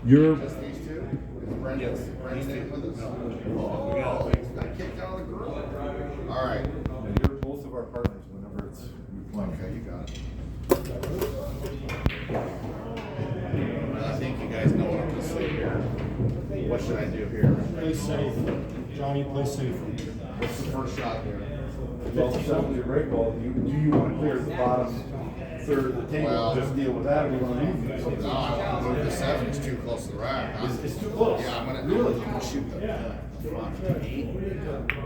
You're Just these two? Brendan's staying with us? Oh, got kicked out of the group. All right. and you're both of our partners whenever it's we play. Okay, you got it. Well, I think you guys know what I'm going to say here. What should I do here? Play safe. Johnny, play safe. What's the first shot here? Well, settle your break ball. Do you want to clear the bottom third of the table? Well, just deal with that, or do you want to move it? No, I want to move the 7. It's too close to the rack. It's too close. Yeah, I'm gonna shoot the front 8,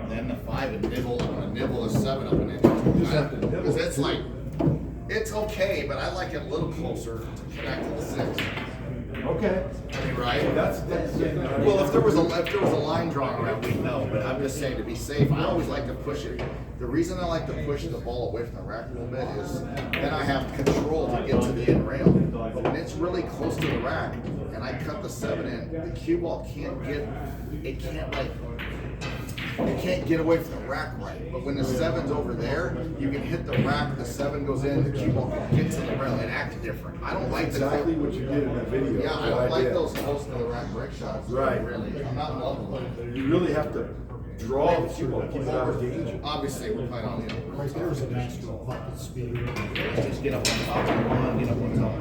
then the 5, and nibble. I'm gonna nibble the 7 up an inch. just have to nibble. Because it's like, it's okay, but I like it a little closer to connect to the 6. Okay. I mean, right? That's Well, if there was a line drawn around, we know. But I'm just saying, to be safe, I always like to push it. The reason I like to push the ball away from the rack a little bit is then I have control to get to the end rail. But when it's really close to the rack and I cut the 7 in, the cue ball can't get away from the rack right. But when the 7's over there, you can hit the rack, the 7 goes in, the cue ball can get to the rail. It acts different. I don't like exactly what you did in that video. Yeah, I don't like those close to the rack break shots. Right. Really. I'm not in love with them. You really have to draw the cue ball, keep it out of danger. Obviously, we're playing on Right there's an extra bucket speed. just get up on top of one, get up on top.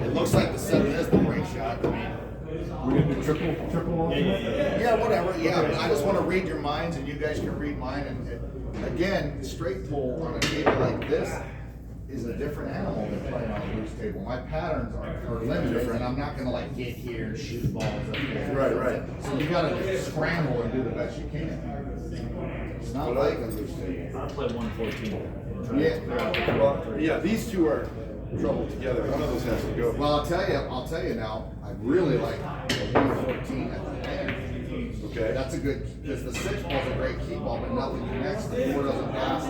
It looks like the 7 is the break shot. I mean, We're gonna do triple on that? yeah, whatever. Yeah, but I just want to read your minds, and you guys can read mine. And again, straight pull on a table like this is a different animal than playing on a loose table. My patterns are limited, and I'm not gonna like get here and shoot balls up there. Right. So you gotta scramble and do the best you can. It's not like a loose table. I played 114. Yeah. Yeah, these two are trouble together. One of those has to go. Well, I'll tell you now. I really like the 114 at the end. Okay. That's a good, because the 6 ball's a great key ball, but nothing connects. The 4 doesn't pass.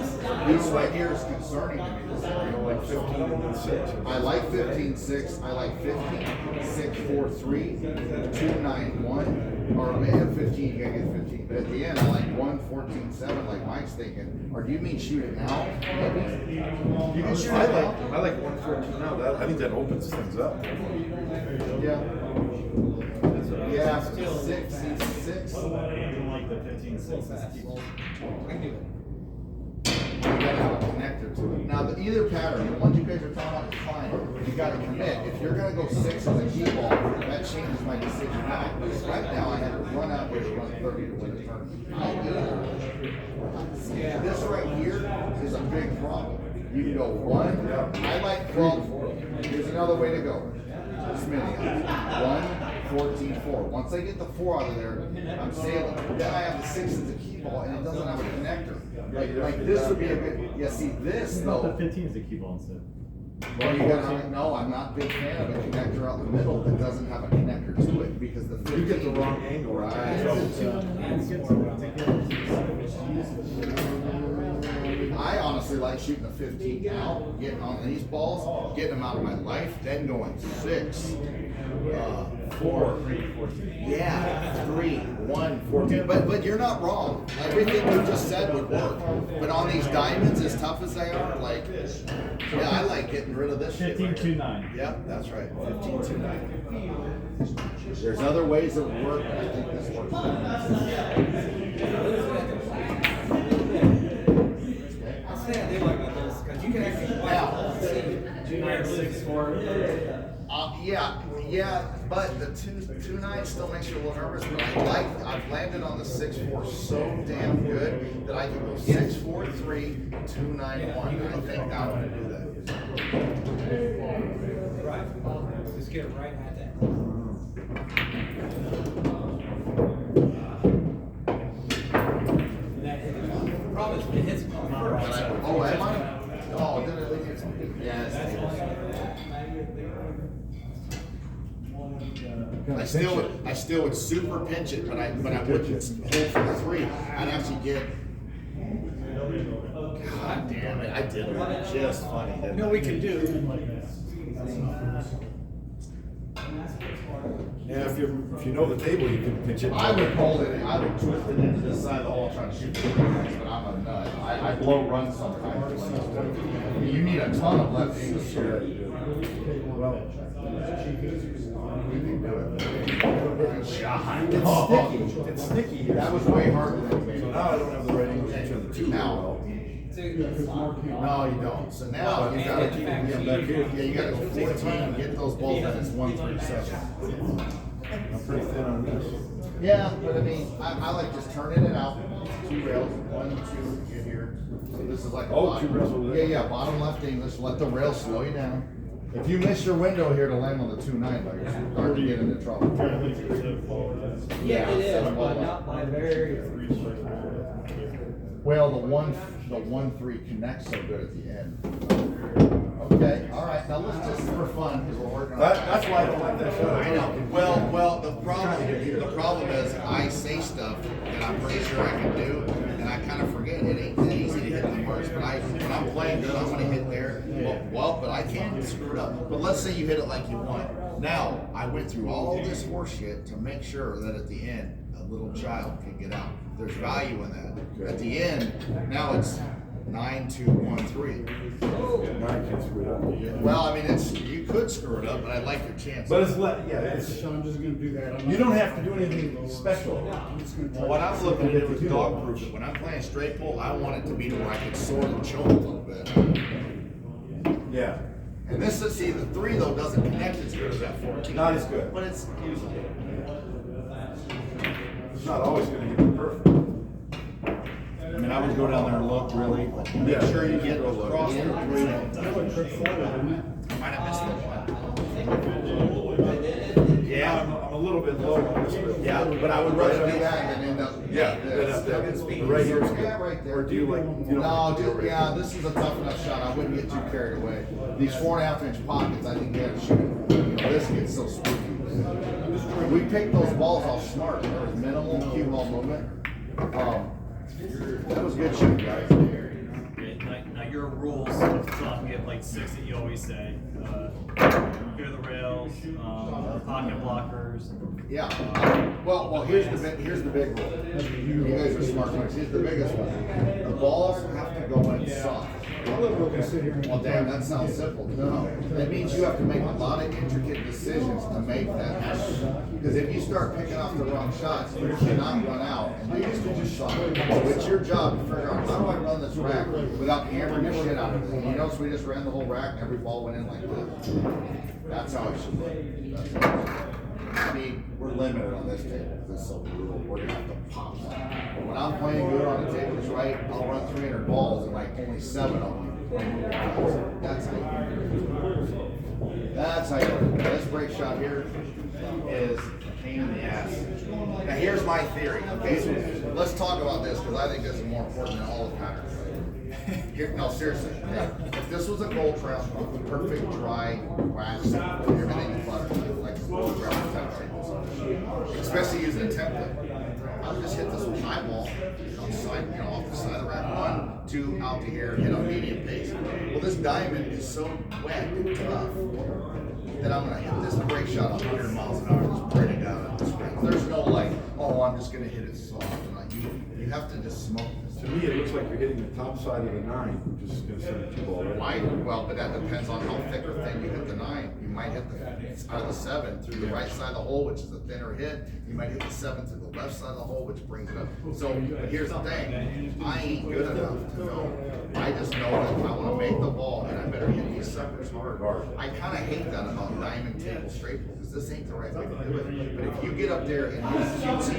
This right here is concerning to me. This area, like 15 and 6. I like 15-6. I like 15-6-4-3, 2-9-1, or maybe 15. You gotta get 15. But at the end, I like 1-14-7, like Mike's thinking. Or do you mean shoot it now? Maybe? You can shoot it now. I like 114 now. I think that opens things up. Yeah. Yeah, 6. I don't like the 15-6. You gotta have a connector to it. Now, either pattern, the ones you guys are talking about is fine. You gotta commit. If you're gonna go 6 as a key ball, that changes my decision. Right now, I had to run out here to run 30 to win the tournament. I'll do it. This right here is a big problem. You can go 1. I like 12. Here's another way to go. Schmidt, 1-14-4. Once I get the 4 out of there, I'm sailing. Then I have the 6 as a key ball, and it doesn't have a connector. Like this would be a good. Yeah, see this Not the though. 15 is the key ball instead. Well, you gotta no. I'm not a big fan of a connector out the middle that doesn't have a connector to it because the 15, You get the wrong angle. Right. I honestly like shooting a 15 out, getting on these balls, getting them out of my life, then going 6, 4, 14. Yeah, 3, 1, 14. But you're not wrong. Everything you just said would work. But on these diamonds, as tough as they are, like, yeah, I like getting rid of this shit. 15-2-9. Yep, that's right. 15-2-9. There's other ways that would work, but I think this works You can actually yeah, but the 2-9 still makes you a little nervous. But I've landed on the 6-4 so damn good that I can go 6-4-3, 2-9-1. I think I'm gonna do that. Right. Just get it right at that. The problem is it hits on the first. Oh, am I? Oh, did it leave you? Yes. I still would super pinch it, but I wouldn't hold for the 3. I'd actually get. God damn it! I did it. Just funny. Didn't No, I? we can do. Yeah, if you know the table, you can pitch it. I would hold it. I would twist it into this side of the hole trying to shoot the things, but I'm a nut. I blow runs sometimes. You need a ton of left English here. Well, it's sticky. That was way harder than it made. So now I don't have the right English each other too Now. well. No, you don't. So now you gotta keep them back here. Yeah, you gotta go 14, get those balls in, it's 137. I'm pretty thin on this. Yeah, but I mean, I like just turning it out. 2 rails, 1, 2, get here. So this is like a Oh, bottom. 2 rails over there. Yeah, bottom left English, let the rail slow you down. If you miss your window here to land on the 2-9, like, you're starting to get into trouble. Yeah, it is, but not by very. Well, the 1-3 connects so good at the end. Okay, all right. Now let's just for fun because we're working on. That's why I don't like that shot. I know. Well, the problem is I say stuff that I'm pretty sure I can do, and I kind of forget. It ain't that easy to hit the marks, but when I'm playing good, I'm gonna hit there. Well, but I can screw it up. But let's say you hit it like you want. Now I went through all this horseshit to make sure that at the end a little child can get out. There's value in that. At the end, now it's 9-2-1-3. 9 can screw it up. Well, I mean, you could screw it up, but I like your chances. But it's it's. So I'm just gonna do that. You don't have to do anything special. I'm just gonna try. Well, what I'm looking to do is dog proof it. When I'm playing straight pull, I want it to be to where I can sort of choke a little bit. Yeah. And this is, see, the 3 though doesn't connect as good as that 14. Not as good. But it's usable. It's not always going to get perfect. I mean, I would go down there and look really. Make Yeah. sure you get across the 3. That would trick forward, wouldn't it? Might have missed one. Yeah, I'm a little bit low on this. Yeah, but I would rather do that than end up. Yeah, right here is good. Yeah, right there. Or do you like? You No, don't dude, yeah, this is a tough enough shot. I wouldn't get too carried away. These 4.5-inch pockets, I think you have to shoot. You know, this gets so spooky. We picked those balls off smart. There was minimal cue ball movement. That was good shooting, guys. Now your rules, Tom, you have like 6 that you always say. Clear the rails, pocket blockers. Yeah. Well, here's the big rule. You guys are smart ones. Here's the biggest one. The balls have to go in soft. Well, damn, that sounds simple. No, that means you have to make a lot of intricate decisions to make that happen. Because if you start picking off the wrong shots, you cannot run out and do just shot. So it's your job to figure out how do I run this rack without hammering the shit out of it. You notice we just ran the whole rack and every ball went in like this. That's how it should look. I mean, we're limited on this table. This is so brutal. We're gonna have to pop that. But when I'm playing good on the tables right, I'll run 300 balls and like only 7 of them. That's how you do it. That's how you do it. This break shot here is a pain in the ass. Now here's my theory. Okay, so let's talk about this because I think this is more important than all the patterns. Here, no, seriously. If this was a gold trail with the perfect dry wax, everything butter, like gold trail template, especially using a template, I would just hit this with high ball, outside, off the side of the rack, 1, 2, out to here, hit on medium pace. Well, this diamond is so wet and tough that I'm gonna hit this break shot 100 miles an hour, just burning out at the spring. There's no like, oh, I'm just gonna hit it soft. You have to just smoke this. To me, it looks like you're hitting the top side of the 9, which is going to send a 2 ball right. Why? Well, but that depends on how thick or thin you hit the 9. You might hit the out of the 7 through the right side of the hole, which is a thinner hit. You might hit the 7 through the left side of the hole, which brings it up. So, but here's the thing: I ain't good enough to know. I just know that if I want to make the ball, and I better hit these suckers hard. I kind of hate that about diamond table straight pull because this ain't the right way to do it. But if you get up there and you're cutesy,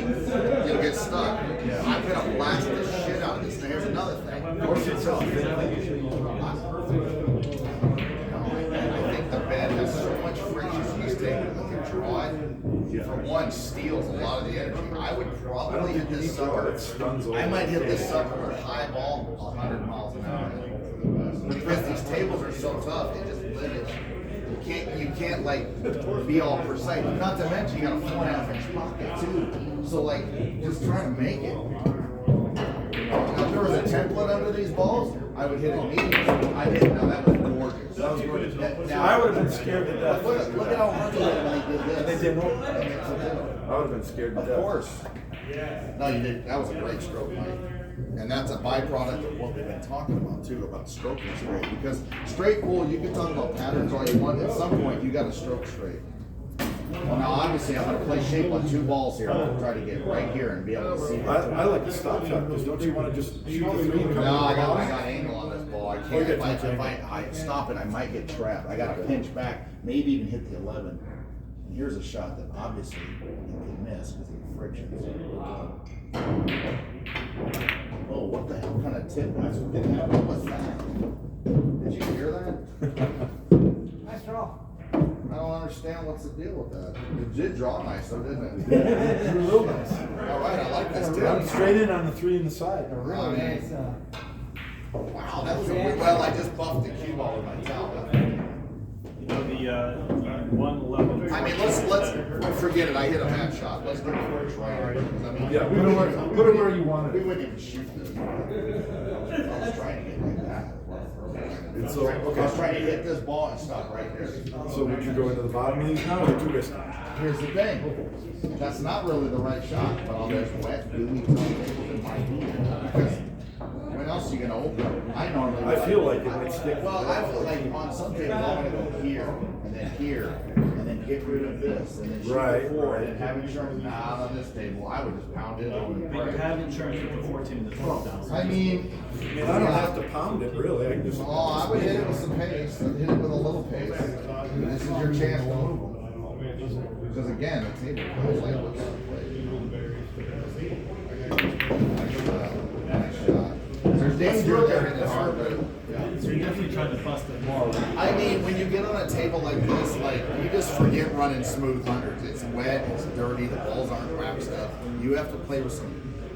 you'll get stuck. I'm gonna blast the shit out of this. And here's another thing. Or it's so thin. I think the bed has so much friction in this table that can draw it. For one, steals a lot of the energy. I would probably hit this sucker. I might hit this sucker with a high ball 100 miles an hour. Because these tables are so tough, it just limits. You can't like be all precise. Not to mention you got a 4.5-inch pocket too. So like, just try to make it. Now, if there was a template under these balls, I would hit it medium. I didn't know that was gorgeous. That was gorgeous. Now, I would have been scared to death. Look at how hard they did when they did this. And they didn't. And I would have been scared to death. Of course. No, you did. That was a great stroke, Mike. And that's a byproduct of what we've been talking about too, about stroking straight. Because straight pull, you can talk about patterns all you want. At some point, you got to stroke straight. Well, now obviously I'm going to play shape on 2 balls here. I'm going to try to get right here and be able to see. I like the stop shot, because don't you want to just shoot the 3 and come No, I to the got ball? angle on this ball. I can't. If I stop it, I might get trapped. I got to pinch back, maybe even hit the 11. And here's a shot that obviously you can miss because of the friction. Oh, what the hell kind of tip? What was that? Did you hear that? Nice draw. I don't understand what's the deal with that. It did draw nice though, didn't it? You're real nice. All right, I like this I'm tip. straight in on the 3 and the side. Really nice, Wow, that was a well. I just buffed the cue ball with my towel. You know, the 111. I mean, let's forget it. I hit a bad shot. Let's get it first right. I mean, Yeah, put it where you want we it. wouldn't even shoot this. I was trying to get like that. And so, I was okay, trying to hit this ball and stop right there. so would you go into the bottom of these now, or too risky? Here's the thing. That's not really the right shot, but on those wet, gooey tables, it might be. Because when else are you gonna open it? I normally. I feel like it might stick. Well, I feel like on some tables, I'm gonna go here, and then get rid of this, and then shoot Right, the 4, right. and have insurance. Not on this table, I would just pound it on the But you break. have insurance with the 14 and the 12 down. I mean, I don't have to pound it, really, I can just. oh, I would hit it with some pace, I'd hit it with a little pace. This is your chance to move them. Because again, the table feels like what's nice shot. There's danger there in this hard, but. So you're definitely trying to bust it more. I mean, when you get on a table like this, like, you just forget running smooth hundreds. It's wet, it's dirty, the balls aren't waxed up. You have to play with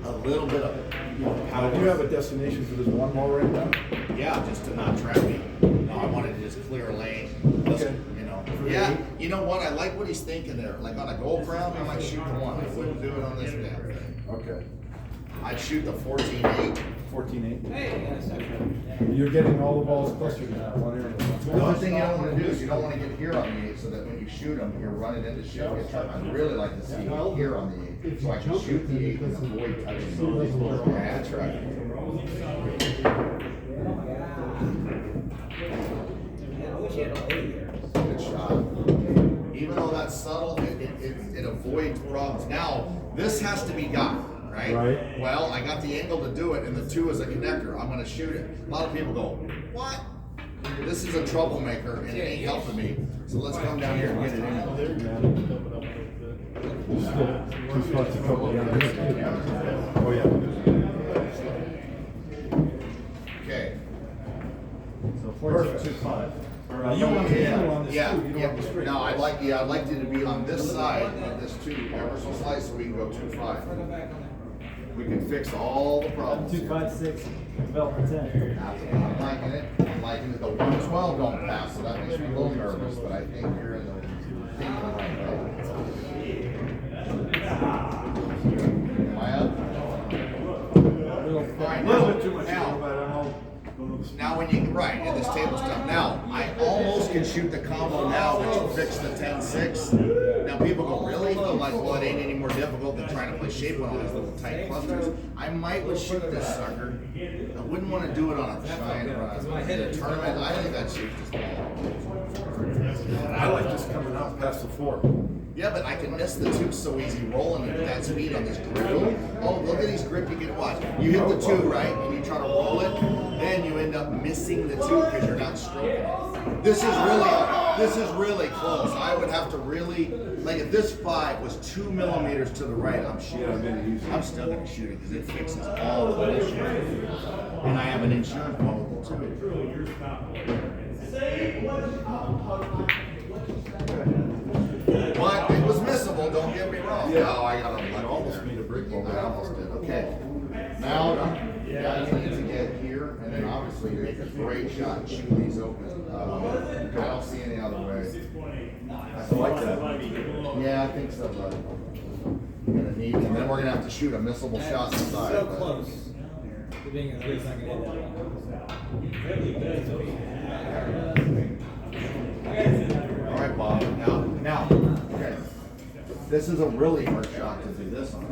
a little bit of, Do you have a destination for this 1 ball right now? yeah, just to not trap me. No, I wanted to just clear a lane. Okay. You know, yeah, you know what? I like what he's thinking there. Like on a gold ground, I might shoot the 1. I wouldn't do it on this damn thing. Okay. I'd shoot the 14-8. 14-8. Hey, got a second. You're getting all the balls clustered in that one area. The only thing you don't want to do is you don't want to get here on the 8 so that when you shoot them, you're running into shit. Get trapped. I'd really like to see you here on the 8 so I can shoot the 8 and avoid touching these balls. Yeah, that's right. Yeah, I wish you had a lady here. Good shot. Even though that's subtle, it avoids problems. Now, this has to be got. Right? Right. Well, I got the angle to do it, and the 2 is a connector. I'm going to shoot it. A lot of people go, what? This is a troublemaker, and it ain't helping me. So let's come down here and get it in. Two spots of trouble down here. Oh, yeah. Okay. So Perfect. 14-2-5. Now, you want the handle on this Yeah, too, you don't want the yeah. straight. No, I'd like you to be on this side of this 2 ever so slight so we can go 2-5. We can fix all the problems. 2-5-6, develop a 10. I'm liking it. I'm liking it. The 112 don't pass, so that makes me a little nervous, but I think you're in the right way. Am I up? All right, A little bit too much, now, but I don't know. now when you, right, in this table stuff, now, I almost can shoot the combo now, which will fix the 10-6. Now people go, really? I'm like, well, it ain't any more difficult than trying to play shape on all these little tight clusters. I might would shoot this sucker. I wouldn't want to do it on a giant or on a tournament. I think I'd shoot this ball. I like this coming out past the 4. Yeah, but I can miss the 2 so easy rolling at that speed on this grip. Oh, look at these grip you can watch. You hit the 2, right, and you try to roll it, then you end up missing the 2 because you're not stroking it. This is really close. I would have to really, like if this 5 was 2 millimeters to the right, I'm shooting. I'm still gonna shoot it because it fixes all the bullshit. And I have an insurance bubble too. But it was missable, don't get me wrong. Yeah. No, I got a I almost made a brick wall. I almost did. Okay. Now, you need to get here, and then obviously make a great shot and shoot these open. I don't see any other way. I like that. Yeah, I think so, bud. You're gonna need, and then we're gonna have to shoot a missable shot inside. So but- close to being at least not gonna hit that one. All right, Bob. Now, okay. This is a really hard shot to do this on.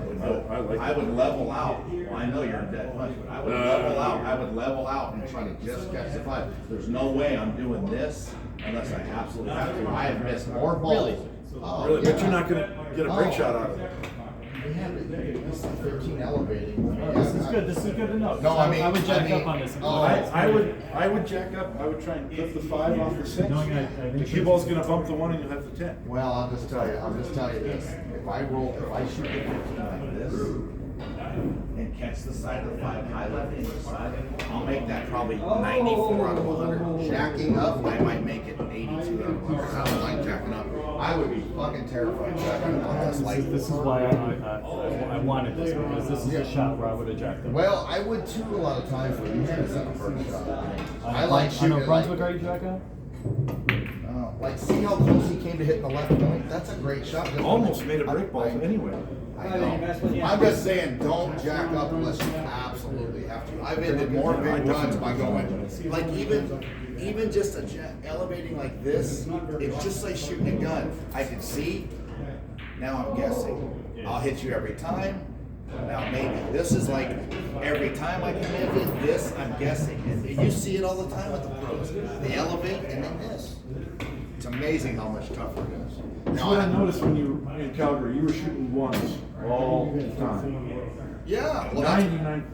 I like I it. would level out. Well, I know you're in dead punch, but I would level out. I would level out and try to just catch the 5. There's no way I'm doing this unless I absolutely have to. I have missed more balls. Oh, Really, yeah. but you're not gonna get a break shot out of it. Yeah, but you missed the 13 elevating. This is good. This is good enough. No, I mean, I would jack I mean- up on this. oh, I would jack up, I would try and clip the 5 off the 6. Knowing I The think cue ball's gonna bump the 1 and you'll have the 10. Well, I'll just tell you this. If I shoot the 15 like this and catch the side of the 5 high left hand side, I'll make that probably 94 out of 100. Jacking up, I might make it 82 out of 100. I don't like jacking up. I would be fucking terrified jacking up on this. Like, This is why I wanted this, because this is a shot where I would have jacked up. well, I would too a lot of times, but you had this on the first shot. I like On shooting a it Brunswick, like, are you jack up? like, see how close he came to hitting the left point? That's a great shot. Almost made a break ball anyway. I know. I'm just saying, don't jack up unless you absolutely have to. I've ended more big runs by going, like even just elevating like this, it's just like shooting a gun. I can see, now I'm guessing. I'll hit you every time. Now maybe this is like every time I come in this, I'm guessing. And you see it all the time with the pros. They elevate and then this. It's amazing how much tougher it is. That's what I noticed when you were in Calgary, you were shooting 1s all the time. Yeah, well, that's-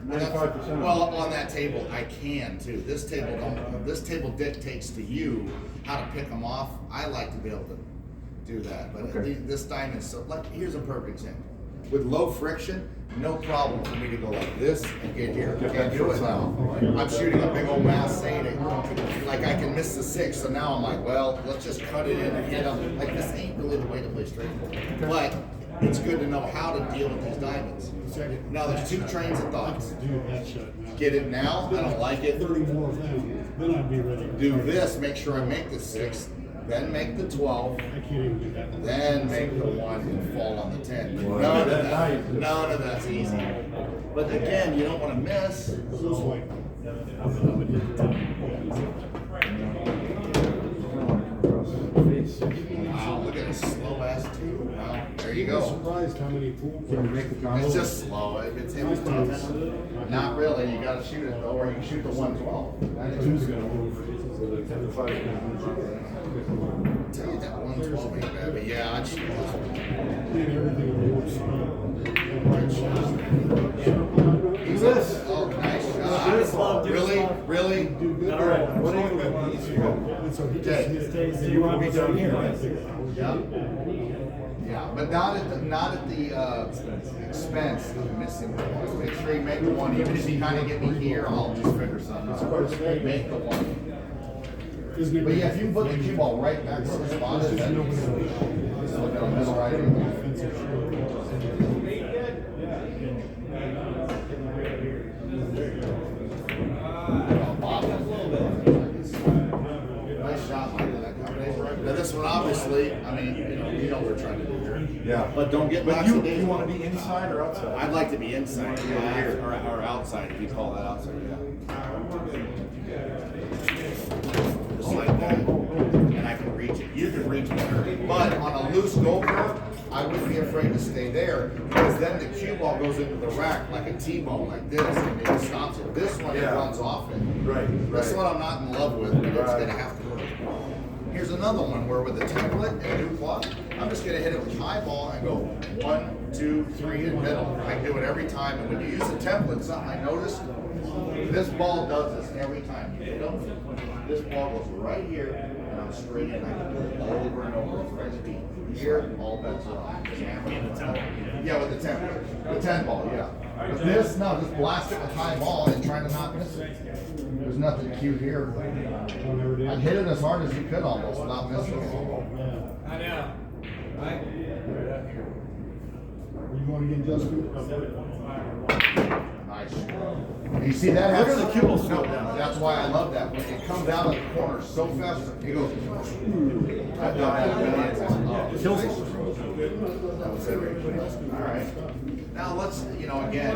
95%. Well, on that table, I can too. This table dictates to you how to pick them off. I like to be able to do that, but Okay. this diamond's so. Like, here's a perfect example. With low friction, no problem for me to go like this and get here. Can't do it now. I'm shooting a big old mass Satan. Like, I can miss the 6, so now I'm like, well, let's just cut it in and hit them. Like, this ain't really the way to play straight ball. But it's good to know how to deal with these diamonds. Now, there's 2 trains of thoughts. Do that shot now. Get it now, I don't like it. 34 then I'd be ready. Do this, make sure I make the 6, then make the 12, I can't even do that. then make the 1 and fall on the 10. Well, None of that's easy. But again, you don't want to miss. This way. I would hit the 10. Wow, look at a slow ass 2. Well, there you I'm go. surprised how many pool Can you make the combo? It's just slow. It's tough. Not really. You gotta shoot it though, or you can shoot the 112. Two's gonna move. Tell you that 112 ain't bad, but yeah, I'd shoot this one. And everything moves speed. He's this. Oh, nice shot. Really? Really? Do good. All right. What angle do you use? And so he just Okay. hit. So you want to be down here, right? Yeah. Yeah, but not at the expense of missing the 1. Make sure you make the 1. Even if you kind of get me here, I'll just figure something out. Make the 1. Isn't it? But yeah, if you can put the cue ball right back to the spot, It's just then nobody just knows. look at the middle right here. Offensive Nice shot, Michael, that combination. Now this one, obviously, I mean, you know what we're trying to do here. Yeah. But don't get But lackadaisical. you want to be inside or outside? I'd like to be inside, or outside, if you call that outside, yeah. Just like that. And I can reach it. You can reach it. But on a loose GoPro, I wouldn't be afraid to stay there, because then the cue ball goes into the rack like a T-ball, like this, and it stops it. This one, it Yeah. runs off it. Right, This right. one I'm not in love with, but it's Right. gonna have to work. Here's another one where with the template and new plug, I'm just gonna hit it with high ball and go 1, 2, 3 in middle. I do it every time, and when you use the template, something I noticed, this ball does this every time you hit them. This ball goes right here, and I'm straight in. I can do it over and over with right speed. Here, all bets are on. Just hammer it. Yeah, with the template. The 10 ball, yeah. But this, no, just blast it with high ball and try to not miss it. There's nothing cute here. Whenever it I'd is. hit it as hard as you could almost without missing it. I know. Right? You going again, Justin? Nice. You see that? Look at happens- the cue ball slow down. That's why I love that. When it comes out of the corner so fast, it goes. I've done that a million times. Kills it. That was it. All right. Now let's, again,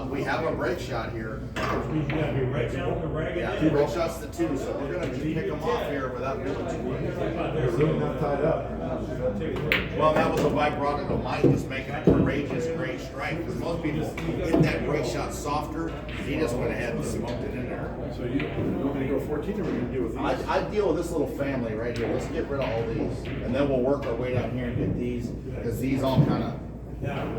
we have a break shot here. Yeah, be right down. Yeah, two break shots to 2, so we're gonna pick them off here without doing too much. They're really not tied up. Well, that was a byproduct of Mike just making a courageous great strike. Because most people hit that great shot softer. He just went ahead and smoked it in there. So you want me to go 14 or we're gonna deal with these? I'd deal with this little family right here. Let's get rid of all these. And then we'll work our way down here and get these. Because these all kind of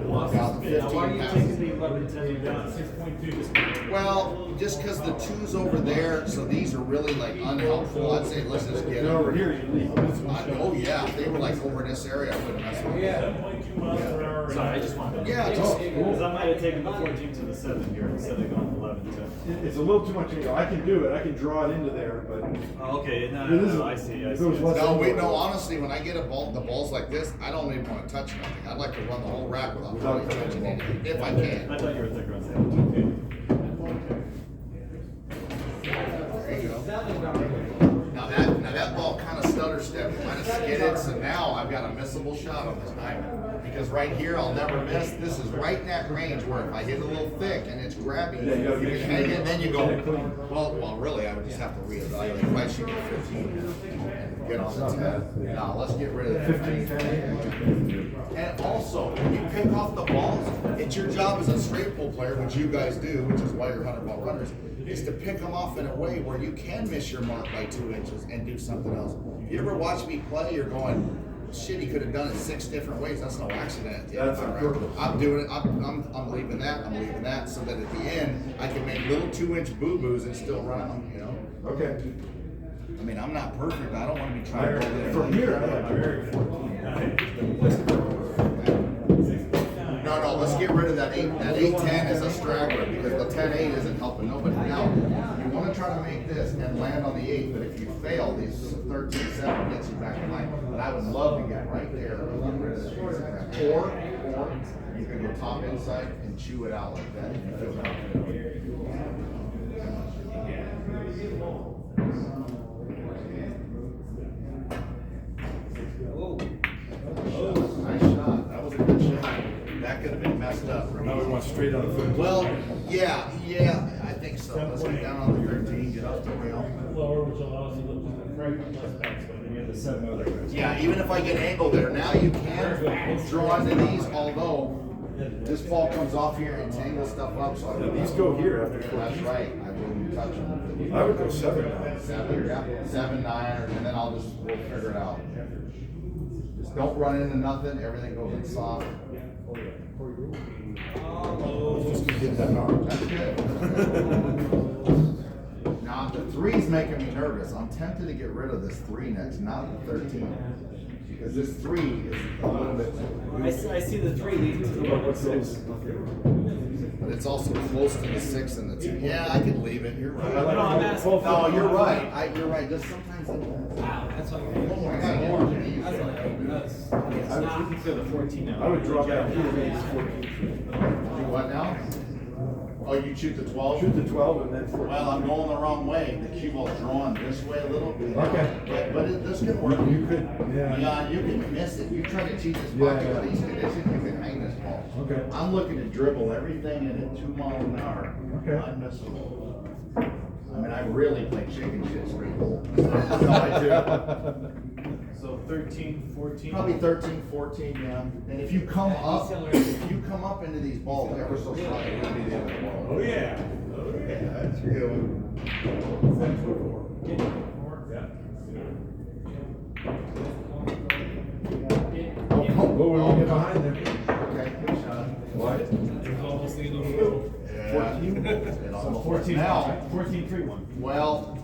work out the Now, why are 15 you pounds. taking the 11, 10, and down 6.2? Well, just because the two's over there, so these are really like unhelpful. I'd say let's just get They're over them. here, you leave them. Oh yeah, if they were like over in this area, I wouldn't mess with them. 7.2 miles per hour. Sorry, I just wanted to. Yeah, just- Because I might have taken the 14 to the 7 here instead of going 11 to. It's a little too much angle. I can do it. I can draw it into there, but Oh, okay, no, It is- no, I see, I it see. goes less- No, wait, no, honestly, when I get a ball, the balls like this, I don't even want to touch nothing. I'd like to run the whole rack without really touching anything, if I I can. thought you were thicker on that. There you go. Now that ball kind of stutter stepped, kind of skidded, so now I've got a missable shot on this diamond. Because right here, I'll never miss. This is right in that range where if I hit it a little thick and it's grabby, Yeah, you gotta you make can sure hang you it, and then you get it go, clean. well, really, I would just have to reevaluate. If I should get 15 and get on the 10. Now, let's get rid of the 15, 10. And also, when you pick off the balls, it's your job as a straight pull player, which you guys do, which is why you're 100-ball runners, is to pick them off in a way where you can miss your mark by 2 inches and do something else. You ever watch me play, you're going, shit, he could have done it 6 different ways. That's no accident at the end. That's All on right. purpose. I'm doing it. I'm leaving that, so that at the end, I can make little 2-inch boo-boos and still run them, you know? Okay. I mean, I'm not perfect. I don't want to be trying to go there. From here, I like very 14. No, let's get rid of that 8. That 8-10 is a straggler because the 10-8 isn't helping nobody. Now, you want to try to make this and land on the 8, but if you fail, these 13-7 gets you back in line. But I would love to get right there and get rid of this easy crap. Or you can go top inside and chew it out like that if you feel confident. Nice shot. That was a good shot. That could have been messed up. Now we want straight on the 15. Well, yeah, I think so. Let's get down on the 13, get off the rail. Lower, which allows you to just fragment less backswing. You have the 7 other guys. Yeah, even if I get angled there, now you can draw into these, although this ball comes off here and tangles stuff up, so I Yeah, would. these go here after 14. That's right, I wouldn't touch them. I would go 7 now. 7, 9, and then we'll figure it out. Just don't run into nothing, everything goes in soft. Just to get that arm. That's good. Now, the 3's making me nervous. I'm tempted to get rid of this 3 next, not the 13. Because this 3 is a little bit, I see the 3 leading to the 1.6. but it's also close to the 6 and the 2. Yeah, I could leave it, you're right. I like No, I'm to asking- both No, of you're them. right. You're right. Just sometimes I do. Wow, that's like. You can clear the 14 now. I would drop down here, maybe 14. Do what now? Oh, you shoot the 12? Shoot the 12 and then 14. Well, I'm going the wrong way. The cue ball's drawn this way a little bit. Okay. But this can work. You could, yeah. Yeah, you can miss it. You try to cheat this Yeah, pocket yeah. with these conditions, you can hang this ball. Okay. I'm looking to dribble everything in at 2 miles an hour. Okay. Unmissable. I mean, I really play chicken shit straight. No, I do. So 13, 14. Probably 13, 14, yeah. And if you come up into these balls ever so slightly, it'll be the end of the ball. Oh, yeah. Yeah, that's a good one. Oh, we won't get behind there. Okay, good shot. What? It's almost the end of the road. Yeah. It So almost 14 was. Now, 14, 3, 1. well,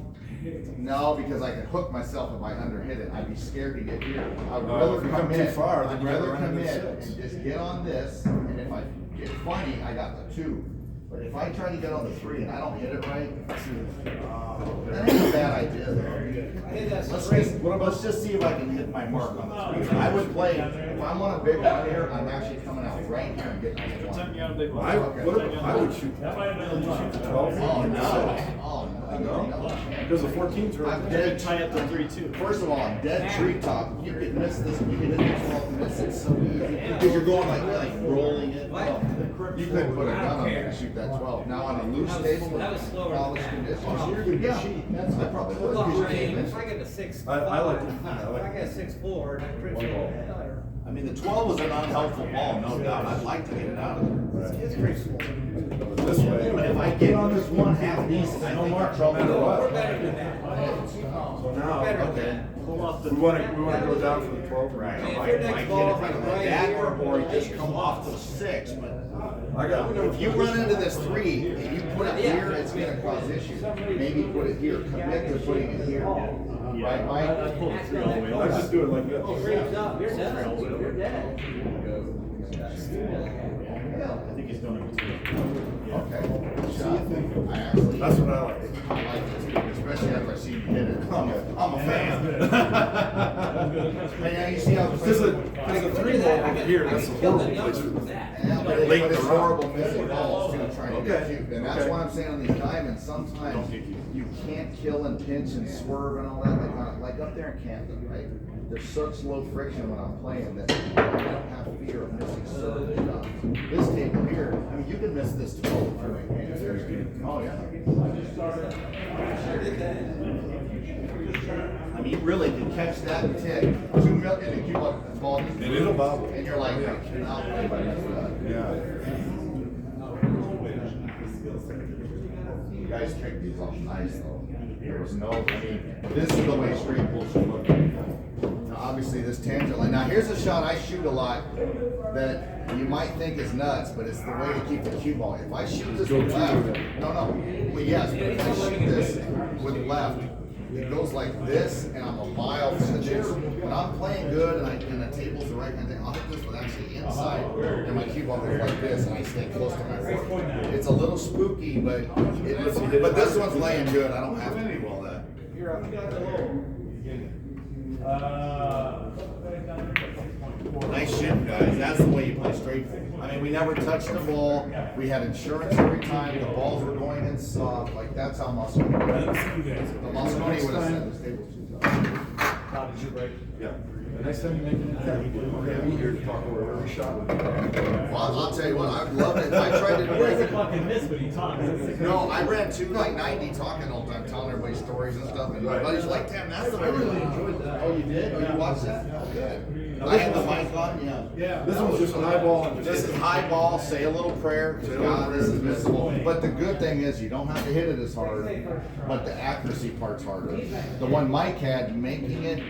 no, because I could hook myself if I underhit it. I'd be scared to get here. I'd No, rather if you come come in. too far, then I'd you rather run come into in six. and just get on this, and if I get funny, I got the 2. But if I try to get on the 3 and I don't hit it right, that ain't a bad idea though. Let's just see if I can hit my mark on the 3. I would play, if I'm on a big one here, I'm actually coming out right here and getting on the Time 1. you got a big one. I would shoot. That might have been a lot. Shoot the 12. Oh, no. Oh, no. No, because the 14s are. I'm dead. Tie up the 3-2. First of all, I'm dead treetop. You could miss this. You could hit the 12 and miss it so easy because you're going like rolling it. Oh, you couldn't put a gun on there to shoot that 12. Now on a loose table with polished conditions, yeah, I probably would. Well, because you I can't mean, miss if I it. get a 6. I like it. If I get a 6-4, that pretty good. I mean, the 12 was an unhelpful ball, no doubt. I'd like to get it out of there. It's pretty small. This way. But if I get on this one half decent, I think our trouble. matter what. We're better than that. So now, Better than Okay. that. Pull off the. we want to go down to the 12. Right. If My your kid, next if ball I is can right that here, or you just come off to 6, but I got if you run into this 3 and you put it here, it's gonna cause issues. Maybe put it here, commit to putting it here. Yeah, Right, Mike? I pulled the 3 all the way I up. just do it like this. Freeze up, you're done. You're dead. I think he's doing it too. Okay. Shot. I actually. That's what I like. I like this, especially after I see you hit it. I'm a fan. Hey, now you see how. There's a 3 ball over here. That's a horrible place. Yeah, but Late it's in the round. horrible missing balls too, trying to get Okay. cute. And that's Okay. what I'm saying on these diamonds, sometimes you can't kill and pinch and swerve and all that, like up there in Camden, right? There's such low friction when I'm playing that I don't have fear of missing certain shots. This table here, I mean, you can miss this 12 if you ain't paying. Oh, yeah. I mean, you really can catch that and tick 2 million and keep up the ball. And it'll bobble. And you're like, I cannot believe I missed that. Yeah. You guys tricked these off nice though. There was no, I mean, this is the way straight bull should look. Now, obviously this tangent line. Now here's a shot I shoot a lot that you might think is nuts, but it's the way to keep the cue ball. If I shoot this with left, no. Well, yes, but if I shoot this with left, it goes like this, and I'm a mile from the chips. When I'm playing good and the table's the right kind of thing, I'll hit this with actually inside, and my cue ball goes like this, and I stay close to my board. It's a little spooky, but this one's laying good. I don't have to do all that. Nice shit, guys. That's the way you play straight. I mean, we never touched the ball. We had insurance every time. The balls were going in soft. Like, that's how Moscone. The Moscone would have sent this table. How did you break? Yeah. The next time you make it, we're gonna be here to talk over every shot. Well, I'll tell you what, I'd love it. I tried to He break doesn't it. fucking miss, but he talks. No, I ran two like 90 talking all the time, telling everybody stories and stuff. And my buddies were like, damn, that's the way. I really enjoyed that. Oh, you did? Oh, you watched that? Oh, good. I had the mic on, yeah. This one's just a high ball and This is high ball, say a little prayer, God, this is missable. But the good thing is you don't have to hit it as hard, but the accuracy part's harder. The one Mike had, making it,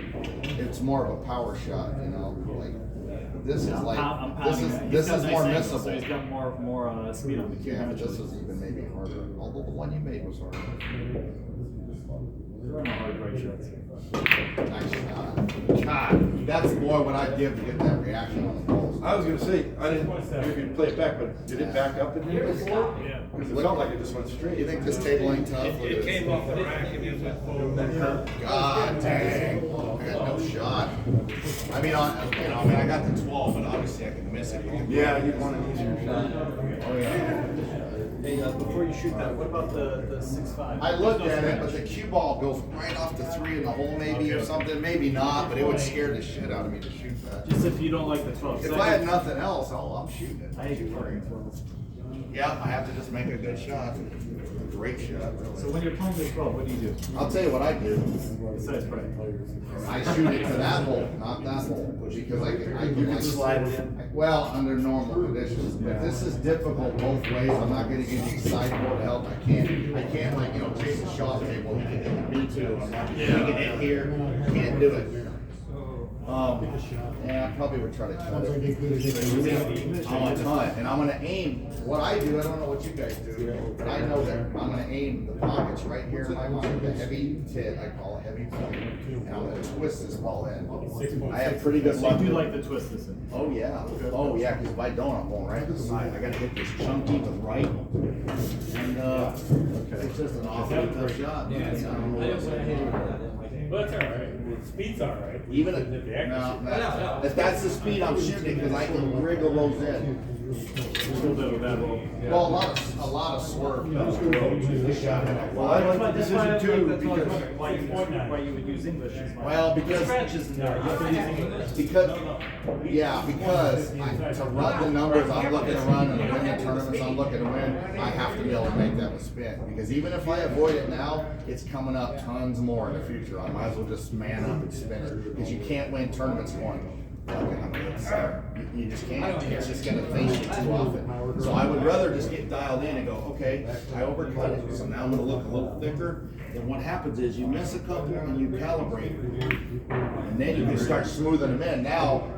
it's more of a power shot, you know, like, this is like, this is more missable. So he's got more speed on the cue. Yeah, but this is even maybe harder, although the one you made was harder. There are no hard break shots. Nice shot. God, that's boy what I'd give to get that reaction on the balls. I was gonna say, I didn't, you could play it back, but did it back up in here before? Yeah. Because it felt like it just went straight. You think this table ain't tough? It came off the rack and it went forward. God dang, I got no shot. I mean, I got the 12, but obviously I can miss it. Yeah, you want an easier shot. Oh, yeah. Hey, before you shoot that, what about the 6.5? I looked at it, but the cue ball goes right off the 3 in the hole maybe or something, maybe not, but it would scare the shit out of me to shoot that. Just if you don't like the 12. If I had nothing else, I'm shooting it. I hate you playing 12. Yeah, I have to just make a good shot, a great shot. So when you're playing the 12, what do you do? I'll tell you what I do. Besides play. I shoot it to that hole, not that hole, because I can like slide it in. Well, under normal conditions, but this is difficult both ways. I'm not gonna give you sideboard help. I can't like, chase a shot table. He can hit me too. I'm not, he can hit here. Can't do it. Yeah, I probably would try to cut it. I'm gonna cut it, and I'm gonna aim. What I do, I don't know what you guys do, but I know that I'm gonna aim the pockets right here in my mind with a heavy tit. I call it heavy point, and I'm gonna twist this ball in. I have pretty good So luck. you do like the twist this in? Oh yeah, because if I don't, I'm going right to the side. I gotta hit this chunky with right, and it's just an awfully tough shot. Yeah, I don't know what else I can do. But it's alright. the speed's all right. Even If if, the accuracy- no, if that's the speed I'm shooting, because I can wriggle those in. Well, a lot of swerve. Well, I like the decision too, because Why you would use English is my. Well, because, Scratches in there, you have to use English. because, yeah, because to run the numbers I'm looking to run and win the tournaments I'm looking to win, I have to be able to make that with spin. Because even if I avoid it now, it's coming up tons more in the future. I might as well just man up and spin it. Because you can't win tournaments going. You just can't. It's just gonna face you too often. So I would rather just get dialed in and go, okay, I overcut it, so now I'm gonna look a little thicker. And what happens is you miss a couple and you calibrate, and then you can start smoothing them in. Now,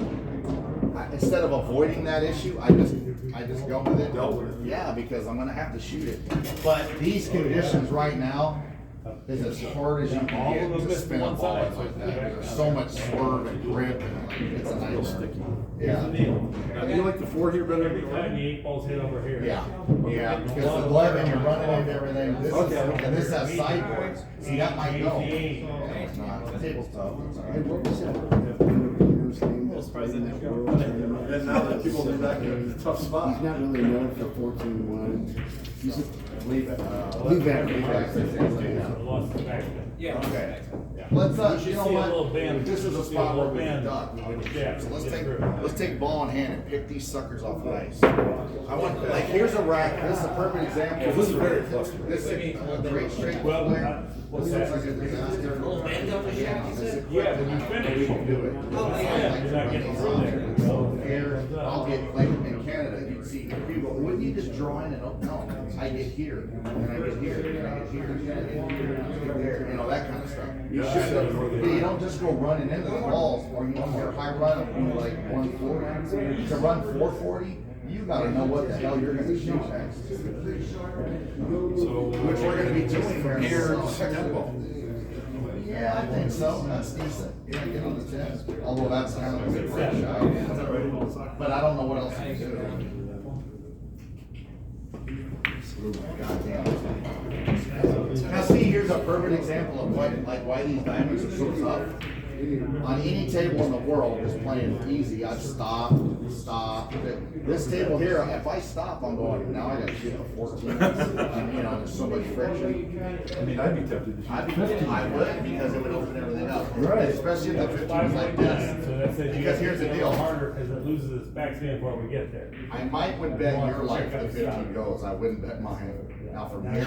instead of avoiding that issue, I just go with it. Yeah, because I'm gonna have to shoot it. But these conditions right now is as hard as you can get to spin a ball like that. There's so much swerve and grip, and like, it's a nightmare. Yeah. you like the 4 here better than Every the time 11? the 8 ball's hit over here. Yeah, because the 11, you're running into everything. This is, and this has sideboards. See, that might go. Yeah, it's not. The table's tough. It's all Hey, right. what was that? And now that people are back in a tough spot. He's not really known for 14-1. He's a Leave it. lead back. Leave it. Lost the back then. Okay. Let's, you know see a little what, band. this is a See a spot where little we can band. duck. Yeah. So Yeah. let's take ball in hand and pick these suckers off the ice. I want, like, here's a rack, this is a perfect example. This is very clustered. This is a great straight Well, player. what's This that? looks like a disaster. Again, this is Yeah, when you finish, we can do it. you're not getting through there. So, Here, I'll get, like, in Canada, you'd see people, wouldn't you just draw in and, oh, no, I get here, and I get here, and I get here, and I get here, and I get there, you know, that kind of stuff. You should, you don't just go running into the balls, or you want your high run of like 140. To run 440, you gotta know what the hell you're gonna shoot next. Which we're gonna be doing here. Yeah, I think so. That's decent. Yeah, get on the 10. Although that's kind of a good first shot. But I don't know what else to do. Goddamn. Now see, here's a perfect example of why these diamonds are so tough. On any table in the world is playing easy. I'd stop. This table here, if I stop, I'm going, now I gotta shoot a 14. And, you know, there's so much friction. I mean, I'd be tempted to shoot 50. I would, because it would open everything up. Right. Especially if the 15 is like this. So that says you Because have to here's the get a deal. little harder because it loses its backspin before we get there. I might would bet your life the 15 goes. I wouldn't bet mine. Now from here,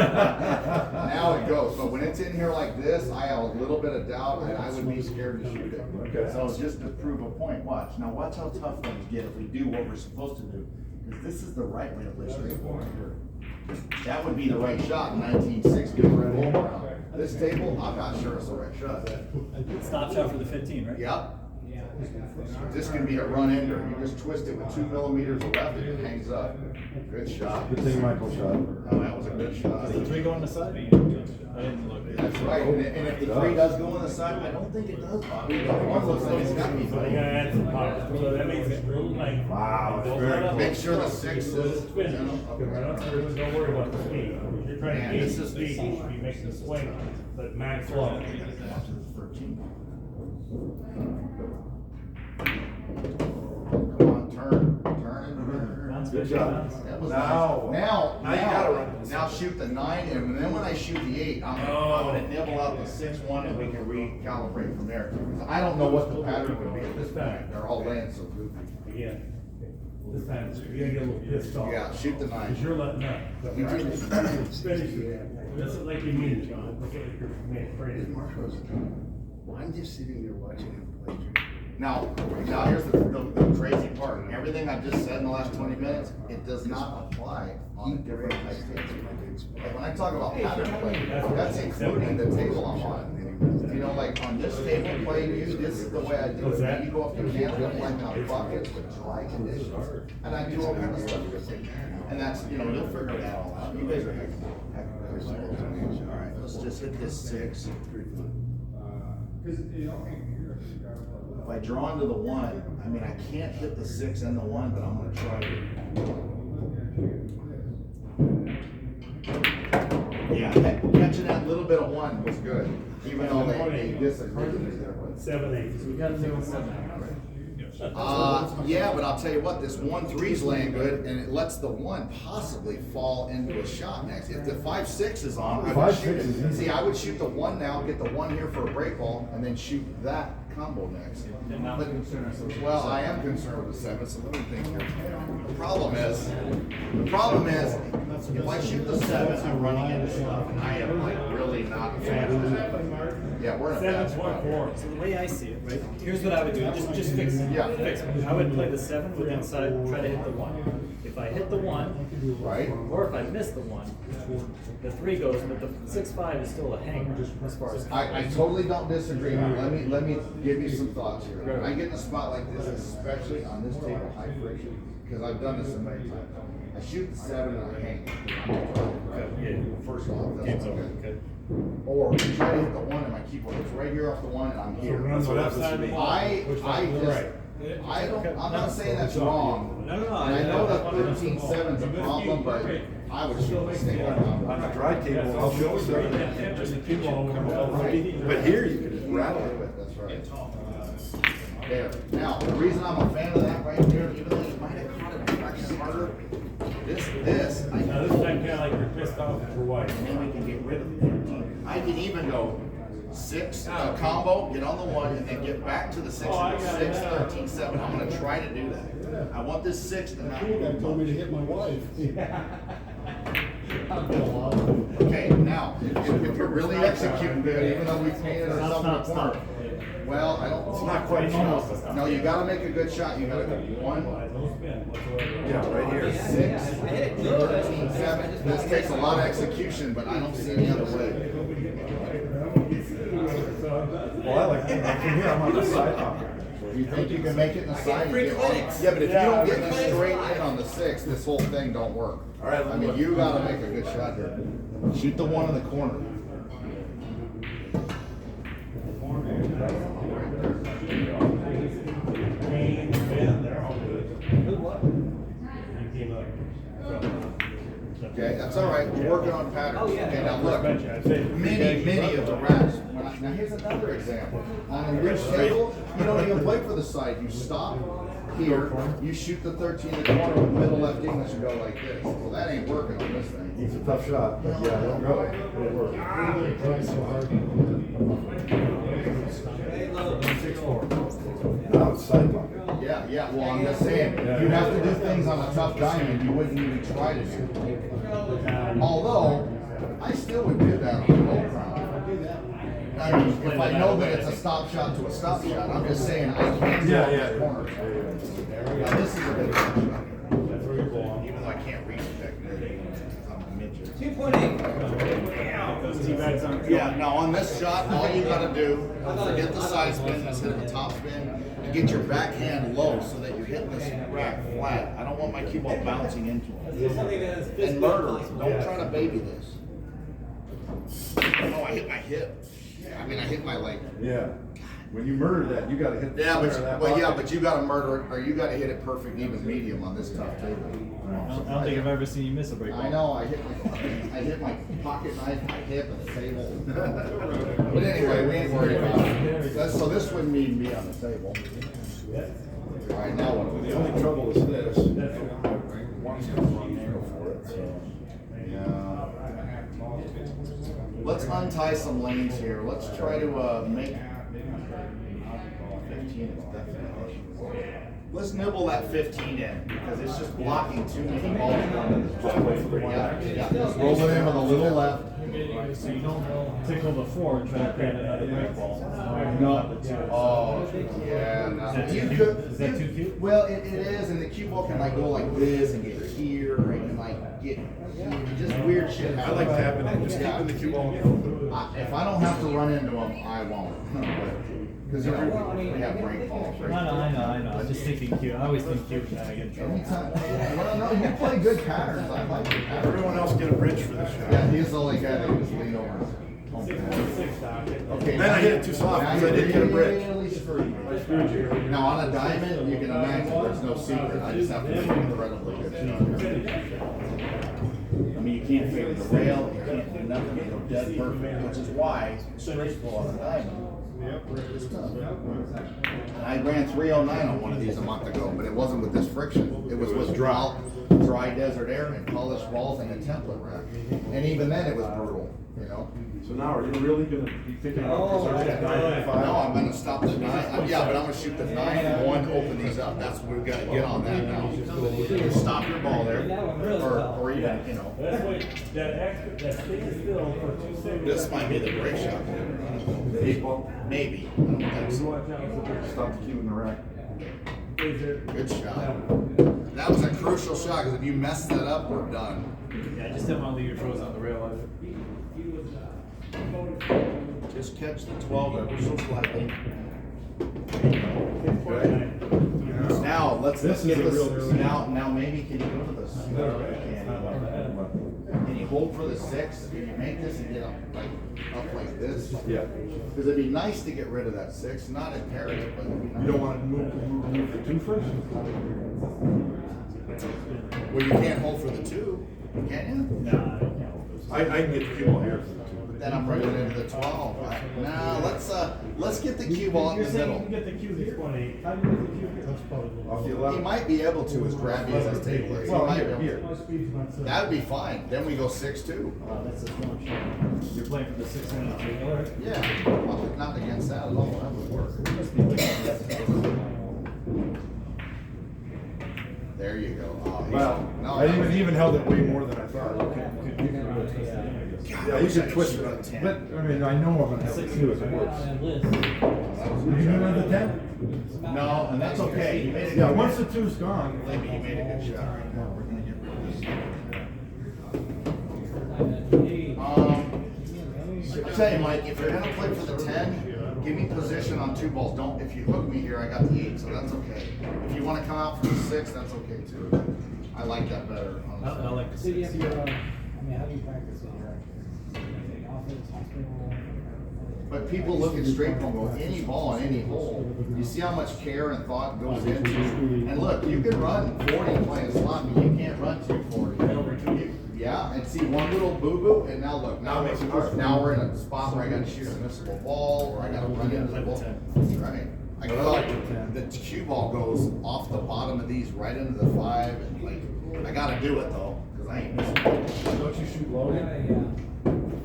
now it goes. But when it's in here like this, I have a little bit of doubt, and I would be scared to shoot it. Okay. So just to prove a point, watch. Now watch how tough things get if we do what we're supposed to do. Because this is the right way to play straight ball here. That would be the right shot in 1960 Red Bull round. This table, I'm not sure it's the right shot. Stop shot for the 15, right? Yep. This can be a run ender. You just twist it with 2 millimeters of left and it hangs up. Good shot. Good thing Michael shot. Oh, that was a good shot. Does the 3 go on the side? I didn't look. That's right. And if the 3 does go on the side, I don't think it does, Bobby. The 1 looks like it's got to be. So you gotta add some power. So that means it's real like. Wow, that's very cool. Make sure the 6 is. Don't worry about the speed. If you're trying Man, to this gauge the is- speed, you should be making the swing, but max flow. Come on, turn. Good job. That was Now- nice. now you gotta run. Now shoot the 9, and then when I shoot the 8, I'm gonna nibble out the 6-1 and we can recalibrate from there. I don't know what the pattern would be at this point. They're all laying so goofy. Again, this time, you're gonna get a little pissed off. Yeah, shoot the 9. Because you're letting up. You did. Finish it. That's like you need it, John. That's like you're made afraid. I'm just sitting there watching him play. Now here's the crazy part. Everything I've just said in the last 20 minutes, it does not apply on a different type of table. Like when I talk about pattern play, that's including the table I'm on. You know, like on this table play, this is the way I do it. You go up to Canada, I'm like on buckets with dry conditions, and I do all kinds of stuff with it. And that's, you know, you'll figure that all out. You guys are heck of all right, let's just hit this 6. If I draw into the 1, I mean, I can't hit the 6 and the 1, but I'm gonna try to. Yeah, catching that little bit bit of one was good, even though they disagreed with me there. 7-8. So we got to take a 7. Yeah, but I'll tell you what, this 1-3's laying good, and it lets the 1 possibly fall into a shot next. If the 5-6 is on, I would shoot it. See, I would shoot the 1 now, get the 1 here for a break ball, and then shoot that combo next. Well, I am concerned with the 7, so let me think here. The problem is, if I shoot the 7, I'm running into stuff, and I am like really not a fan of that. Yeah, we're in a bad spot. 7.4. So the way I see it, right? Here's what I would do. Just fix it. Yeah. Fix it. I would play the 7 with inside, try to hit the 1. If I hit the 1, Right? or if I miss the 1, the 3 goes, but the 6-5 is still a hanger as far as. I totally don't disagree. Let me give you some thoughts here. When I get in a spot like this, especially on this table, high friction, because I've done this so many times. I shoot the 7 and I hang. First off, that's okay. Or try to hit the 1 and my keyboard. It's right here off the 1 and I'm here. That's what happens to me. I'm not saying that's wrong. No. And I know that 13-7's a problem, but I would shoot this thing On a dry table, I'll show you something and just pinch it. But here you can just rattle it. That's right. There. Now, the reason I'm a fan of that right there, even though you might have caught it a fraction harder, this, I Now, this is kind of like you're pissed off at your wife. and then we can get rid of the 13. I can even go 6, combo, get on the 1, and then get back to the 6, and go 6, 13, 7. I'm going to try to do that. I want this 6 to not You told me to hit my wife. Okay, now, if you're really executing good, even though we painted ourselves in the corner, well, I don't. It's not quite enough. No, you gotta make a good shot. You gotta go 1, Yeah, right here. 6, 13, 7. This takes a lot of execution, but I don't see any other way. Well, I like that. From here, I'm on the side pocket. You think you can make it in the side? free and get on- clinics. Yeah, but if you don't get the straight in on the 6, this whole thing don't work. All right, I mean, you gotta make a good shot here. Shoot the 1 in the corner. Okay, that's all right. We're working on patterns. Okay, now look. Many of the racks. Now here's another example. On the ridge table, you don't even play for the side. You stop here, you shoot the 13 in the corner with middle left English and go like this. Well, that ain't working on this thing. It's a tough shot, but yeah, it'll go. It'll work. Now it's side pocket. Yeah, well, I'm just saying, you have to do things on a tough diamond you wouldn't even try to do. Although, I still would do that on a low crown. I mean, if I know that it's a stop shot to a stop shot, I'm just saying I can't go in the corners. Now, this is a bit of a shot. Even though I can't reach it back there. I'm a midget. 2.8. Yeah, now on this shot, all you gotta do, forget the side spin, just hit the top spin, and get your backhand low so that you're hitting this rack flat. I don't want my cue ball bouncing into it. And murder, don't try to baby this. Oh, I hit my hip. I mean, I hit my leg. Yeah. When you murder that, you gotta hit the Yeah, center of that but pocket. you gotta murder it, or you gotta hit it perfect, even medium on this tough table. I don't think I've ever seen you miss a break ball. I know, I hit my pocket knife, my hip, and the table. But anyway, we ain't worried about it. So this wouldn't mean me on the table. All right, now what do we The do? only trouble is this. One's gonna run narrow for it, so. Yeah. Let's untie some lanes here. Let's try to make 15 is definitely. Let's nibble that 15 in because it's just blocking too many balls going to this ball. Yeah. Just roll it in with a little left. So you don't tickle the 4 and try to create another break ball. No. Oh, yeah. No. Is that You too could. cute? Is that too cute? Well, it is, and the cue ball can like go like this and get here, and like get just weird shit. I like tapping it, just keeping the cue ball. If I don't have to run into them, I won't. Because you know we have break balls. Right? I know. I'm just thinking cute. I always think cute when I get in trouble. Anytime. Well, no, you play good patterns. I like good patterns. Everyone else get a bridge for this shot. Yeah, he's the only guy that can just lean over. Okay. Then I hit it too soft now because I didn't get a bridge. really screwed. Now on a diamond, you can imagine there's no secret. I just have to make an incredibly good shot. I mean, you can't favor the rail, you can't do nothing, you know, dead perfect, which is why straight pull on a diamond. It's tough. And I ran 309 on one of these a month ago, but it wasn't with this friction. It was with dry desert air and polished balls and a template rack. And even then it was brutal, you know? So now are you really gonna be thinking about preserving at 9.5? No, I'm gonna stop the 9. Yeah, but I'm gonna shoot the 9 and 1, open these up. That's what we've gotta get on that now. Stop your ball there, or even, you know. That's what, that stays still for 2 seconds. This might be the break shot. Maybe. I don't think so. Stop the cue in the rack. Good shot. That was a crucial shot, because if you mess that up, we're done. Yeah, just don't want to leave your toes on the rail either. Just catch the 12 ever so slightly. Now let's This get is a this. real- Now maybe can you go to this? Can you hold for the 6? Can you make this and get up like this? Yeah. Because it'd be nice to get rid of that 6, not imperative, but it'd be nice. You don't want to move the 2 first? Well, you can't hold for the 2, can you? Nah, I can get the cue ball here for the 2. Then I'm running into the 12. Now let's get the cue ball in You're the saying you middle. can get the cue this 1.8. How do you get the cue here? Off the He 11. might be able to as grabby as his table is. He Well, might be here, able to. here. That would be fine. Then we go 6-2. that's a strong shot. You're playing for the 6 minute too. Yeah, well, not against that at all. That would work. There you go. Oh, Well, no, I that was- even held it way more than I thought. Yeah, you could twist it. But, I mean, I know I'm gonna have to cue if it works. You can run the 10? No, and that's okay. He made a Yeah, good once the 2's gone. Maybe he made a good shot right now. We're gonna get rid of this. I tell you, Mike, if you're gonna play for the 10, give me position on 2 balls. Don't, if you hook me here, I got the 8, so that's okay. If you wanna come out for the 6, that's okay too. I like that better, I honestly. like the So you 6. have your, I mean, how do you practice it? Offense, hospital? But people look at straight ball, go any ball in any hole. You see how much care and thought goes into. And look, you can run 40 playing slot, but you can't run 240. Yeah, and see one little boo boo, and now look, now makes it hard. now we're in a spot where I got to shoot a missable ball, or I got to run into the ball. That's right. I got the cue ball goes off the bottom of these right into the 5, and like I got to do it though, because I ain't missing. Don't you shoot low?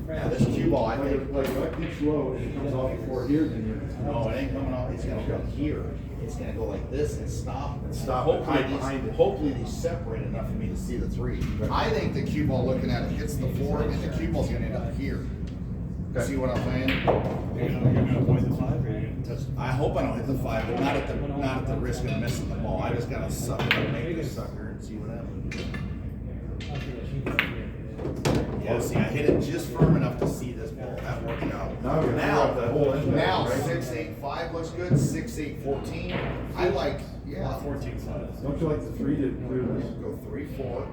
Yeah, this cue ball, I think. Like, if I pitch low and it comes off before here, then you're. No, it ain't coming off. It's gonna go here. It's gonna go like this and stop. And stop Hopefully hide behind it. Hopefully these separate enough for me to see the 3. I think the cue ball looking at it hits the 4, and the cue ball's gonna end up here. See what I'm saying? You're gonna avoid the 5 or you're gonna touch the I hope I don't hit the 5, but not at the risk of missing the ball. I just gotta suck it up, make this sucker, and see what happens. Yeah, see, I hit it just firm enough to see this ball. That worked out. Now we're gonna throw out that whole end. Now, Right? 6-8-5 looks good. 6-8-14. I like, yeah. 14 size. Don't you like the 3 to clear this? Go 3-4,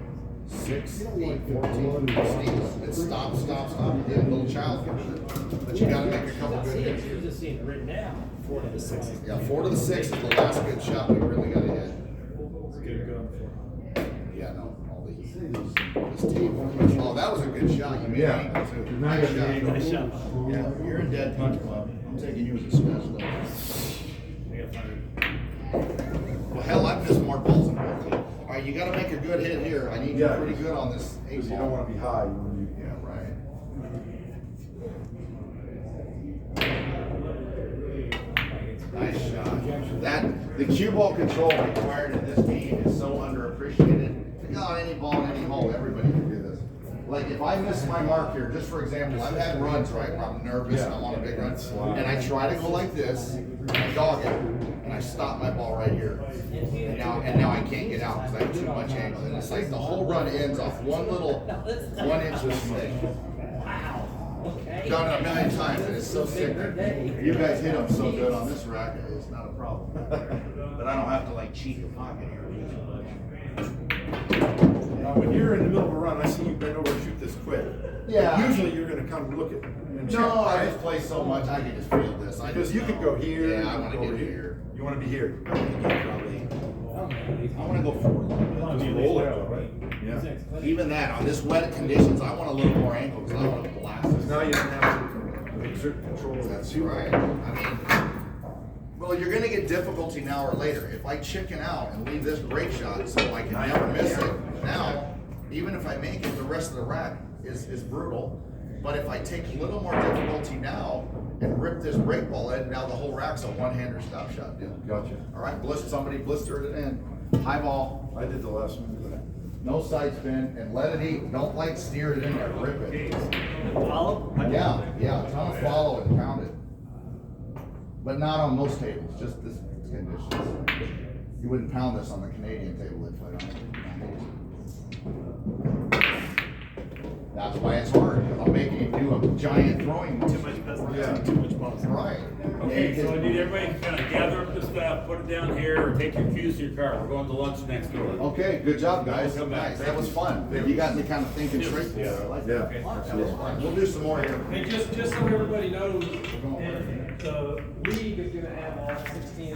6-8-14. It stops. You did a little child with it, but you gotta make a couple good hits. You're just seeing it written down. 4 to the 6. Yeah, 4 to the 6 is the last good shot we really gotta hit. Good going for. Yeah, no, all the heat. This team. Oh, that was a good shot. You made Yeah. an angle too. Now you got the angle. Nice shot. Yeah, you're in dead punch club. I'm taking you as a special. I got fired. Well, hell, I've missed more balls than both of you. All right, you gotta make a good hit here. I need you Yeah. pretty good on this 8 Because you ball. don't wanna be high, you wanna be. Yeah, right. Nice shot. The cue ball control required in this game is so underappreciated. If you got any ball in any hole, everybody can do this. Like if I miss my mark here, just for example, I've had runs, right, where I'm nervous and I want a big run, and I try to go like this, and I dog it, and I stop my ball right here. And now I can't get out because I have too much angle. And it's like the whole run ends off one little 1 inch mistake. Okay. Done it a million times, and it's so sick. You guys hit them so good on this racket, it's not a problem. But I don't have to like cheat the pocket here. Now, when you're in the middle of a run, I see you bend over and shoot this quick. Yeah. Usually you're gonna come look at and check. No, I just play so much, I can just feel this. I Because just you could know. go here. Yeah, I you want could to go get here. You wanna be here. Probably. I wanna go 40. Yeah. Even that, on this wet conditions, I want a little more angle, cause I wanna blast this. Now you don't have to exert control. That's right. I mean, well, you're gonna get difficulty now or later. If I chicken out and leave this break shot so I can never miss it, now, even if I make it, the rest of the rack is brutal. But if I take a little more difficulty now and rip this break ball in, now the whole rack's a one-hander stop shot deal. Gotcha. All right, somebody blistered it in. High ball, I did the last one. no side spin, and let it eat. Don't like steer it in there, rip it. Follow? Yeah, ton of follow and pound it. But not on most tables, just this conditions. You wouldn't pound this on the Canadian table if I don't. That's why it's hard, because I'm making you do a giant throwing Too motion. much business. Yeah. Too much buzz. Right. Okay, so I need everybody to kind of gather up the stuff, put it down here, or take your keys to your car. We're going to lunch next door. Okay, good job, guys. We'll come back. Nice, that was fun. You got me kind of thinking straight forward. I like that. Yeah. That was fun. We'll do some more here. And just so everybody knows, the league is gonna have all 16